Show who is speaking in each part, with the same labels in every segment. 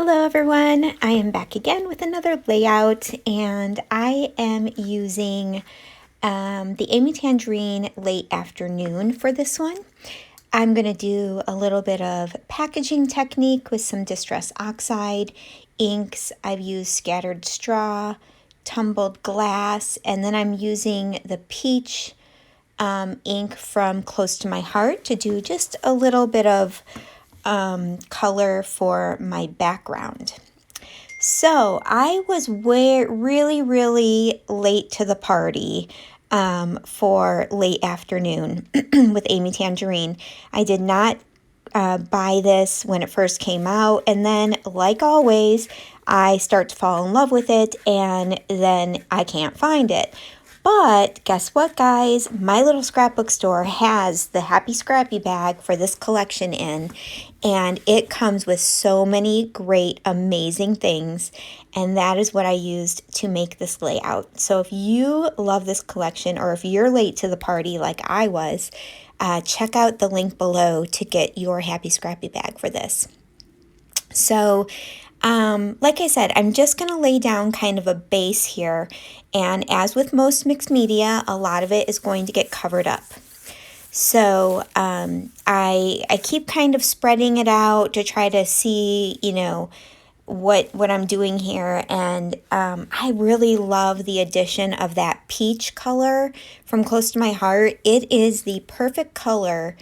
Speaker 1: Hello everyone, I am back again with another layout and I am using the Amy Tangerine Late Afternoon for this one. I'm going to do a little bit of packaging technique with some Distress Oxide, inks. I've used scattered straw, tumbled glass, and then I'm using the peach ink from Close to My Heart to do just a little bit of color for my background. So I was really late to the party for Late Afternoon with Amy Tangerine. I did not buy this when it first came out, and then, like always, I start to fall in love with it, and then I can't find it. But guess what, guys? My little scrapbook store has the Happy Scrappy bag for this collection in, and it comes with so many great, amazing things, and that is what I used to make this layout. So if you love this collection, or if you're late to the party like I was, check out the link below to get your Happy Scrappy bag for this. So like I said, I'm just going to lay down kind of a base here, and as with most mixed media, a lot of it is going to get covered up. So I keep kind of spreading it out to try to see, what I'm doing here, and I really love the addition of that peach color from Close to My Heart. It is the perfect color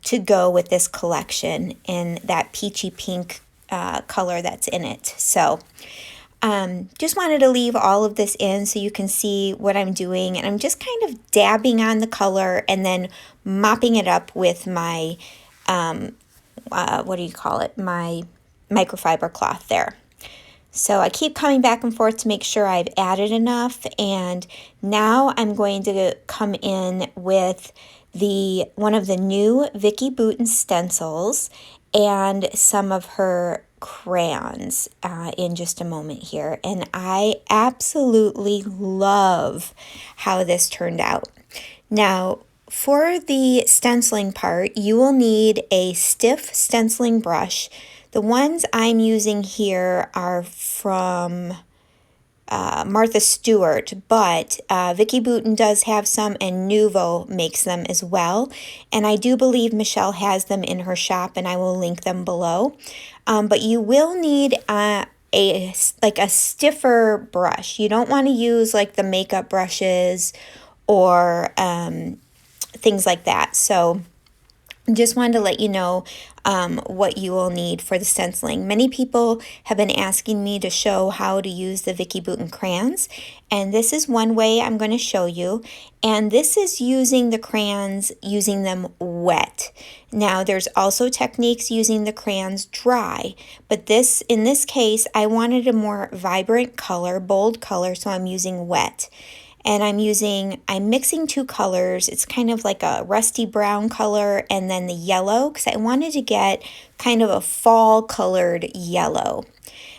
Speaker 1: to go with this collection, and that peachy pink color that's in it. So just wanted to leave all of this in so you can see what I'm doing, and I'm just kind of dabbing on the color and then mopping it up with my my microfiber cloth there. So I keep coming back and forth to make sure I've added enough, and now I'm going to come in with one of the new Vicki Boutin stencils and some of her crayons in just a moment here, and I absolutely love how this turned out. Now, for the stenciling part, you will need a stiff stenciling brush. The ones I'm using here are from Martha Stewart, but Vicki Boutin does have some, and Nuvo makes them as well. And I do believe Michelle has them in her shop, and I will link them below. But you will need a stiffer brush. You don't want to use like the makeup brushes or things like that. So just wanted to let you know what you will need for the stenciling. Many people have been asking me to show how to use the Vicki Boutin crayons, and this is one way I'm going to show you. And this is using the crayons, using them wet. Now, there's also techniques using the crayons dry, but in this case, I wanted a more vibrant color, bold color, so I'm using wet. And I'm mixing two colors. It's kind of like a rusty brown color and then the yellow, because I wanted to get kind of a fall colored yellow.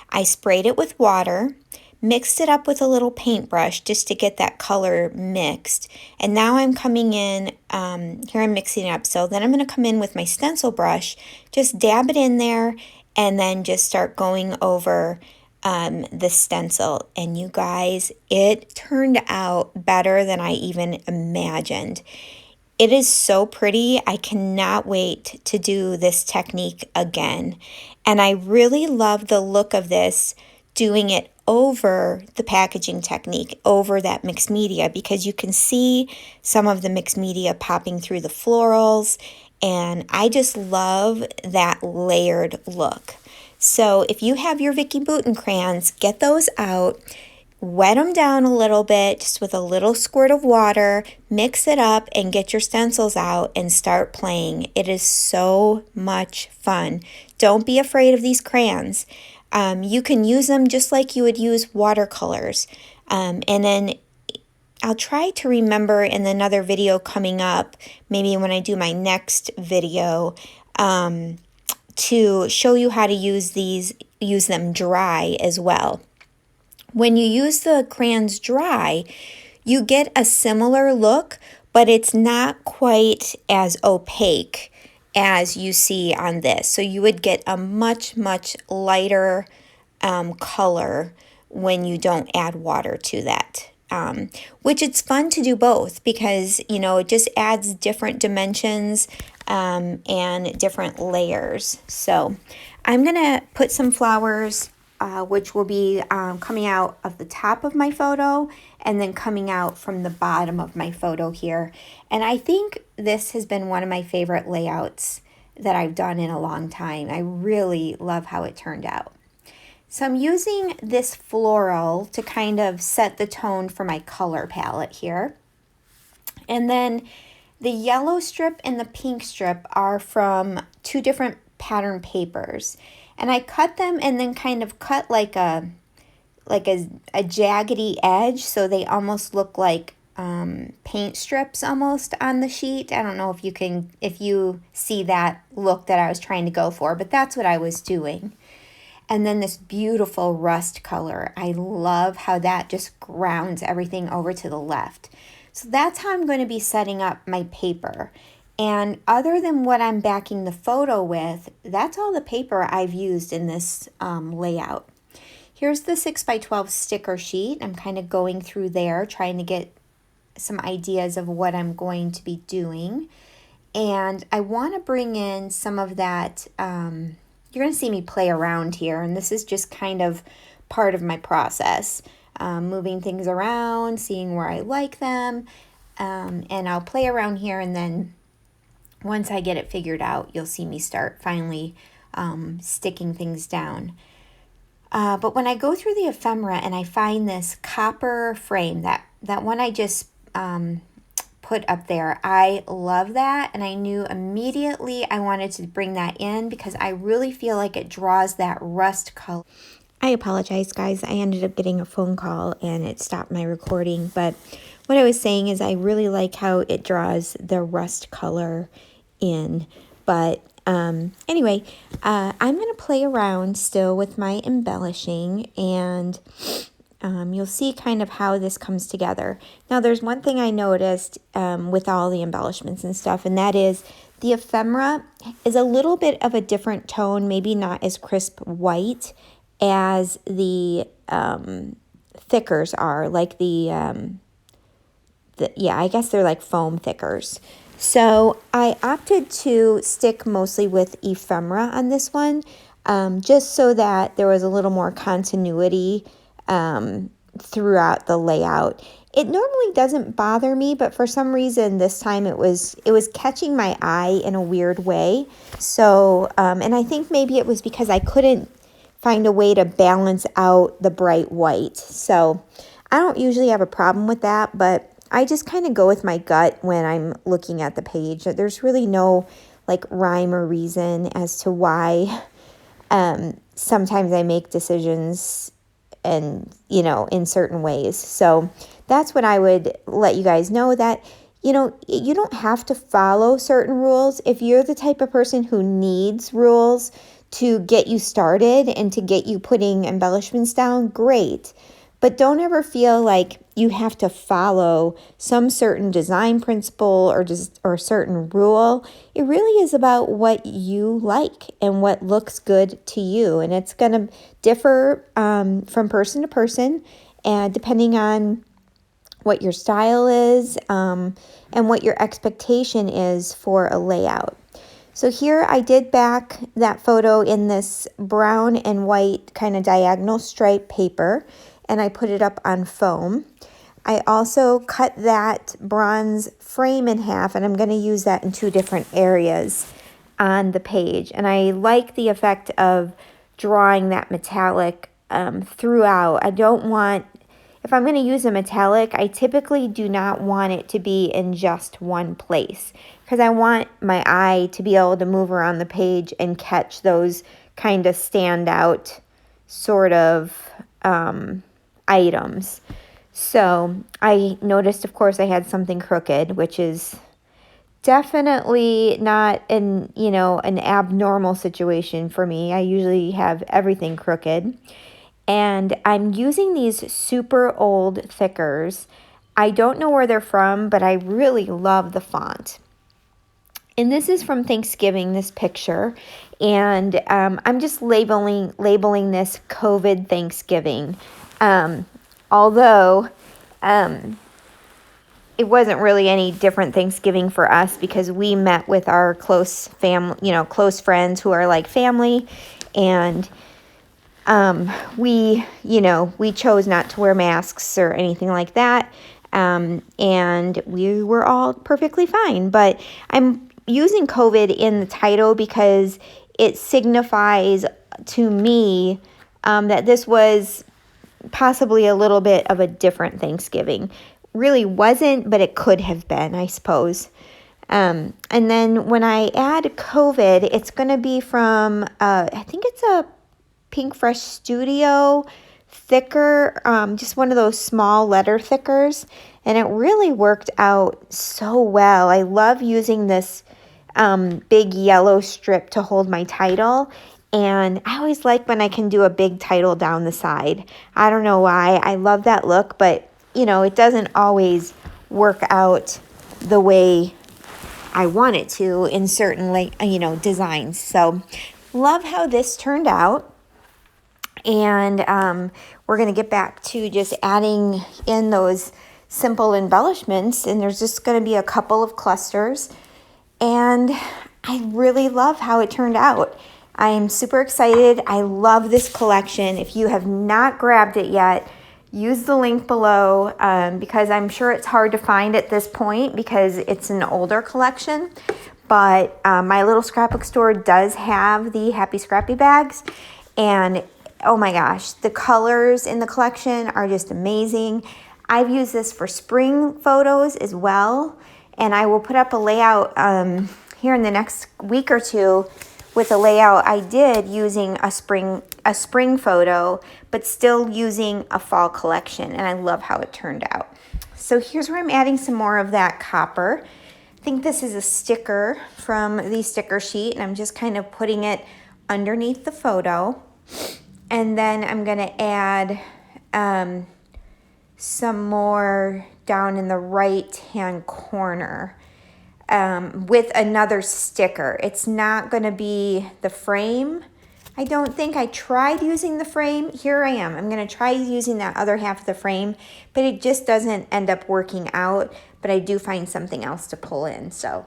Speaker 1: I sprayed it with water, mixed it up with a little paintbrush just to get that color mixed. And now I'm coming in, here I'm mixing it up. So then I'm going to come in with my stencil brush, just dab it in there, and then just start going over the stencil. And you guys, it turned out better than I even imagined. It is so pretty. I cannot wait to do this technique again. And I really love the look of this, doing it over the packaging technique, over that mixed media, because you can see some of the mixed media popping through the florals, and I just love that layered look. So if you have your Vicki Boutin crayons, get those out, wet them down a little bit, just with a little squirt of water, mix it up, and get your stencils out and start playing. It is so much fun. Don't be afraid of these crayons. You can use them just like you would use watercolors. And then I'll try to remember in another video coming up, maybe when I do my next video, to show you how to use them dry as well. When you use the crayons dry, you get a similar look, but it's not quite as opaque as you see on this. So you would get a much lighter color when you don't add water to that. Which it's fun to do both because, you know, it just adds different dimensions and different layers. So I'm going to put some flowers, which will be coming out of the top of my photo and then coming out from the bottom of my photo here. And I think this has been one of my favorite layouts that I've done in a long time. I really love how it turned out. So I'm using this floral to kind of set the tone for my color palette here. And then the yellow strip and the pink strip are from two different pattern papers. And I cut them and then kind of cut like a jaggedy edge, so they almost look like paint strips almost on the sheet. I don't know if you see that look that I was trying to go for, but that's what I was doing. And then this beautiful rust color. I love how that just grounds everything over to the left. So that's how I'm going to be setting up my paper. And other than what I'm backing the photo with, that's all the paper I've used in this layout. Here's the 6x12 sticker sheet. I'm kind of going through there, trying to get some ideas of what I'm going to be doing. And I want to bring in some of that... You're going to see me play around here, and this is just kind of part of my process. Moving things around, seeing where I like them, and I'll play around here, and then once I get it figured out, you'll see me start finally sticking things down. But when I go through the ephemera and I find this copper frame, that one I just put up there, I love that, and I knew immediately I wanted to bring that in because I really feel like it draws that rust color. I apologize, guys. I ended up getting a phone call and it stopped my recording, but what I was saying is I really like how it draws the rust color in. But anyway, I'm going to play around still with my embellishing, and you'll see kind of how this comes together. Now, there's one thing I noticed with all the embellishments and stuff, and that is the ephemera is a little bit of a different tone, maybe not as crisp white as the thickers are, like yeah, I guess they're like foam thickers. So I opted to stick mostly with ephemera on this one, just so that there was a little more continuity throughout the layout. It normally doesn't bother me, but for some reason this time it was catching my eye in a weird way. So, and I think maybe it was because I couldn't find a way to balance out the bright white. So I don't usually have a problem with that, but I just kind of go with my gut when I'm looking at the page. There's really no like rhyme or reason as to why sometimes I make decisions and, you know, in certain ways. So that's what I would let you guys know, that, you know, you don't have to follow certain rules. If you're the type of person who needs rules to get you started and to get you putting embellishments down, great. But don't ever feel like you have to follow some certain design principle or certain rule. It really is about what you like and what looks good to you. And it's going to differ from person to person, and depending on what your style is and what your expectation is for a layout. So here I did back that photo in this brown and white kind of diagonal stripe paper, and I put it up on foam. I also cut that bronze frame in half, and I'm going to use that in two different areas on the page. And I like the effect of drawing that metallic throughout. I don't want, if I'm going to use a metallic, I typically do not want it to be in just one place, because I want my eye to be able to move around the page and catch those kind of standout sort of items. So I noticed, of course, I had something crooked, which is definitely not an abnormal situation for me. I usually have everything crooked. And I'm using these super old thickers. I don't know where they're from, but I really love the font. And this is from Thanksgiving, this picture. And I'm just labeling this COVID Thanksgiving. Although it wasn't really any different Thanksgiving for us because we met with our close family, close friends who are like family. And we chose not to wear masks or anything like that. And we were all perfectly fine. But I'm using COVID in the title because it signifies to me that this was possibly a little bit of a different Thanksgiving. Really wasn't, but it could have been, I suppose. And then when I add COVID, it's going to be from, I think it's a Pink Fresh Studio thicker, just one of those small letter thickers, and it really worked out so well. I love using this big yellow strip to hold my title, and I always like when I can do a big title down the side. I don't know why. I love that look, but it doesn't always work out the way I want it to in certain designs. So love how this turned out. And we're going to get back to just adding in those simple embellishments. And there's just going to be a couple of clusters. And I really love how it turned out. I am super excited. I love this collection. If you have not grabbed it yet, use the link below because I'm sure it's hard to find at this point because it's an older collection. But my little scrapbook store does have the Happy Scrappy bags. And oh my gosh, the colors in the collection are just amazing. I've used this for spring photos as well. And I will put up a layout here in the next week or two with a layout I did using a spring photo, but still using a fall collection. And I love how it turned out. So here's where I'm adding some more of that copper. I think this is a sticker from the sticker sheet, and I'm just kind of putting it underneath the photo. And then I'm going to add some more down in the right-hand corner with another sticker. It's not going to be the frame. I don't think I tried using the frame. Here I am. I'm going to try using that other half of the frame, but it just doesn't end up working out. But I do find something else to pull in. So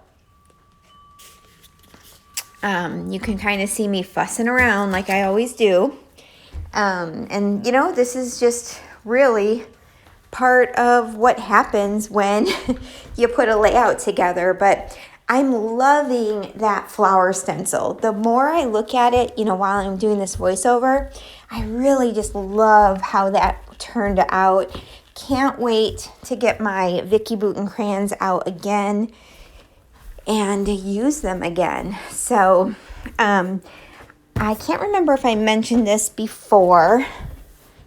Speaker 1: you can kind of see me fussing around like I always do. And this is just really part of what happens when you put a layout together. But I'm loving that flower stencil. The more I look at it, while I'm doing this voiceover, I really just love how that turned out. Can't wait to get my Vicki Boutin crayons out again and use them again. So, I can't remember if I mentioned this before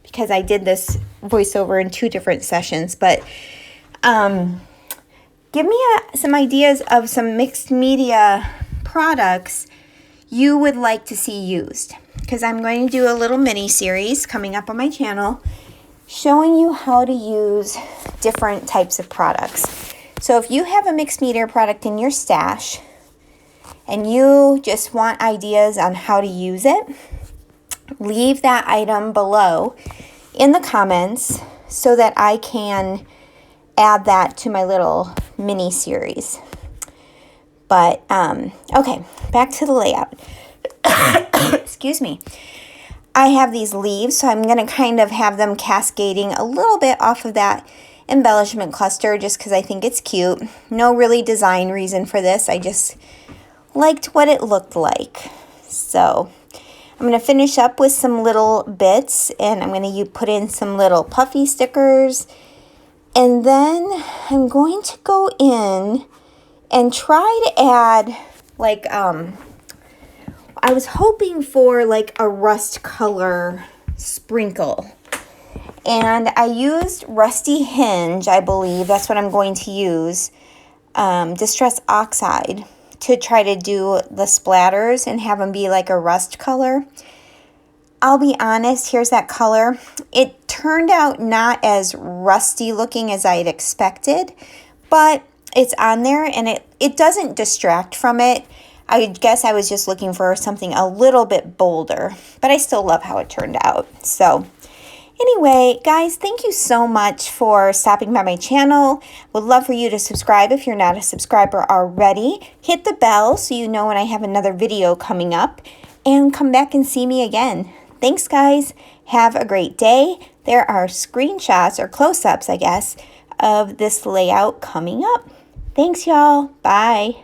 Speaker 1: because I did this voiceover in 2 different sessions, but give me some ideas of some mixed media products you would like to see used, because I'm going to do a little mini series coming up on my channel showing you how to use different types of products. So if you have a mixed media product in your stash and you just want ideas on how to use it, leave that item below in the comments so that I can add that to my little mini series. But, okay, back to the layout. Excuse me. I have these leaves, so I'm going to kind of have them cascading a little bit off of that embellishment cluster just because I think it's cute. No really design reason for this. I just liked what it looked like. So I'm going to finish up with some little bits, and I'm going to put in some little puffy stickers. And then I'm going to go in and try to add like, I was hoping for like a rust color sprinkle. And I used Rusty Hinge, I believe. That's what I'm going to use. Distress Oxide to try to do the splatters and have them be like a rust color. I'll be honest, here's that color. It turned out not as rusty looking as I had expected, but it's on there, and it doesn't distract from it. I guess I was just looking for something a little bit bolder, but I still love how it turned out. So anyway, guys, thank you so much for stopping by my channel. Would love for you to subscribe if you're not a subscriber already. Hit the bell so you know when I have another video coming up, and come back and see me again. Thanks, guys. Have a great day. There are screenshots or close-ups, I guess, of this layout coming up. Thanks, y'all. Bye.